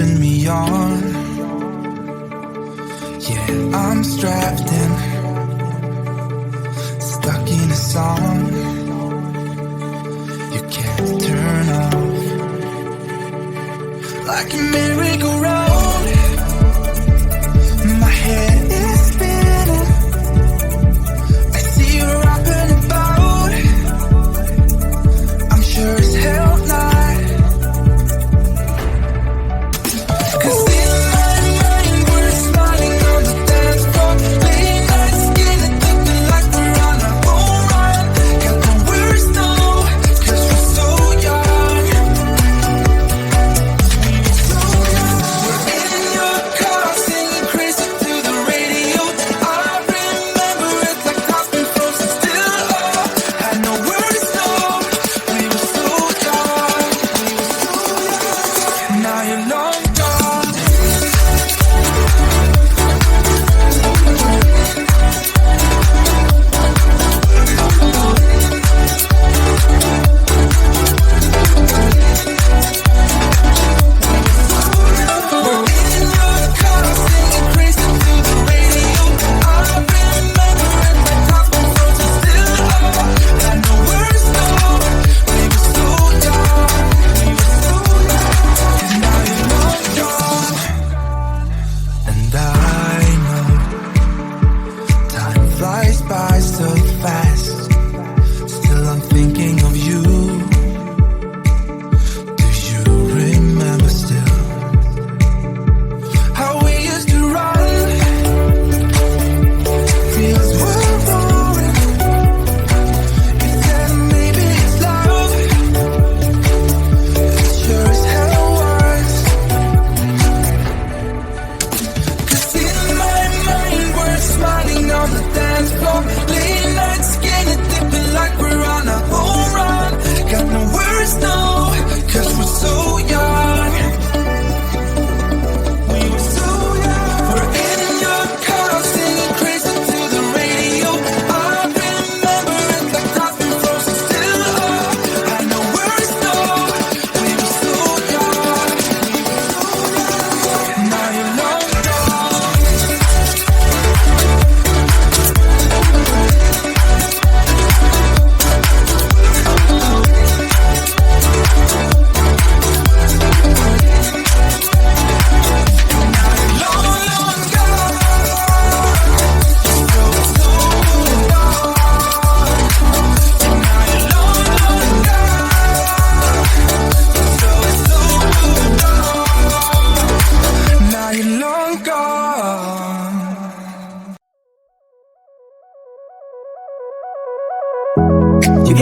holding me on. Yeah, I'm strapped in, stuck in a song you can't turn off. Like a merry-go-round, my head is spinning. I see you rapping about, I'm sure as hell not.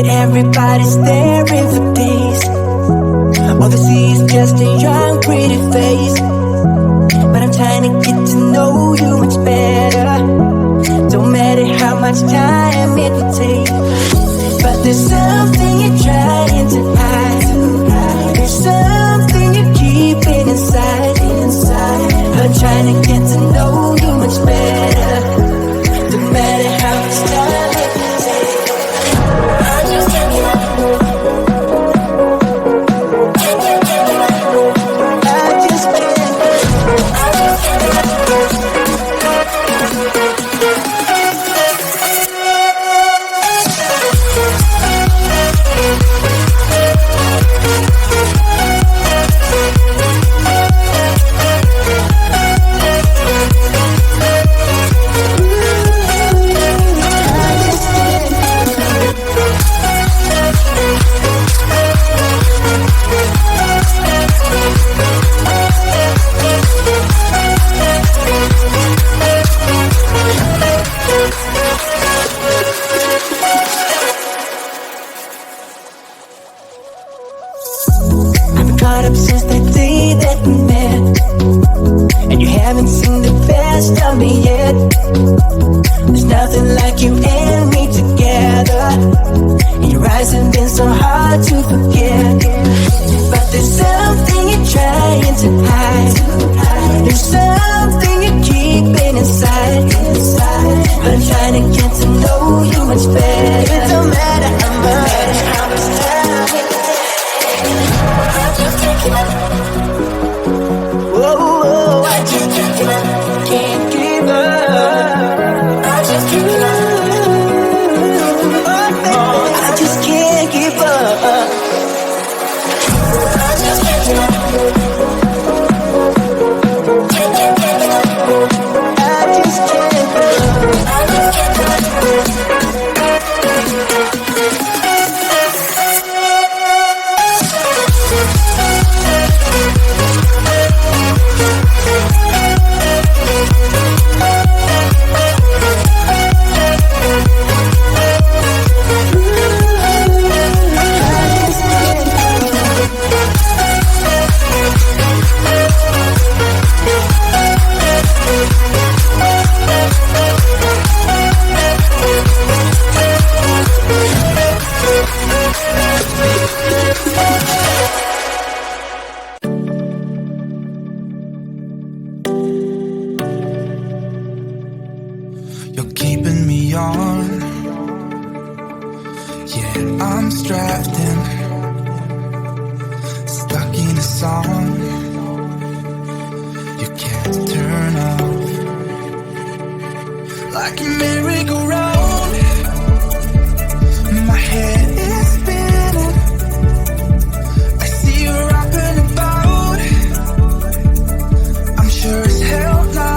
Everybody staring for days. All they see is just a young, pretty face. But I'm trying to get to know you much better. Don't matter how much time it will take. But there's something you're trying to hide. There's something you're keeping inside. I'm trying to get to know you much better. Don't matter how much time it will take. on. Yeah, I'm strapped in, stuck in a song you can't turn off. Like a merry-go-round, my head is spinning. I see you rapping about, I'm sure as hell not.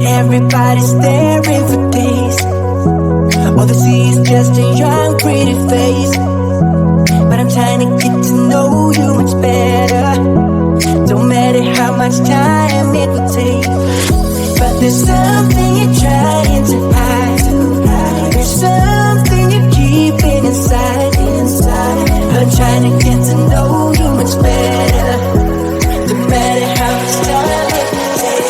Everybody staring for days. All they see is just a young, pretty face. But I'm trying to get to know you much better. Don't matter how much time it will take. But there's something you're trying to hide. There's something you're keeping inside. I'm trying to get to know you much better. Don't matter how much time it will take.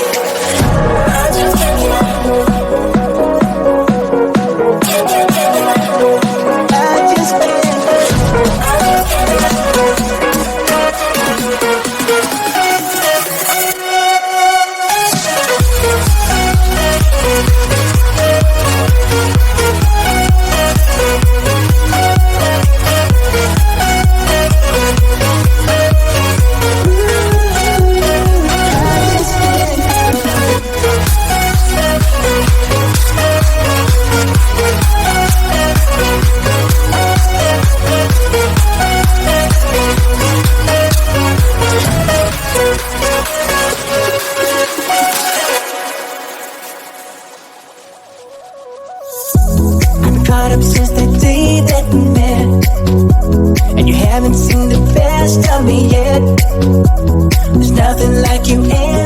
Caught up since the day that we met, and you haven't seen the best of me yet. There's nothing like you and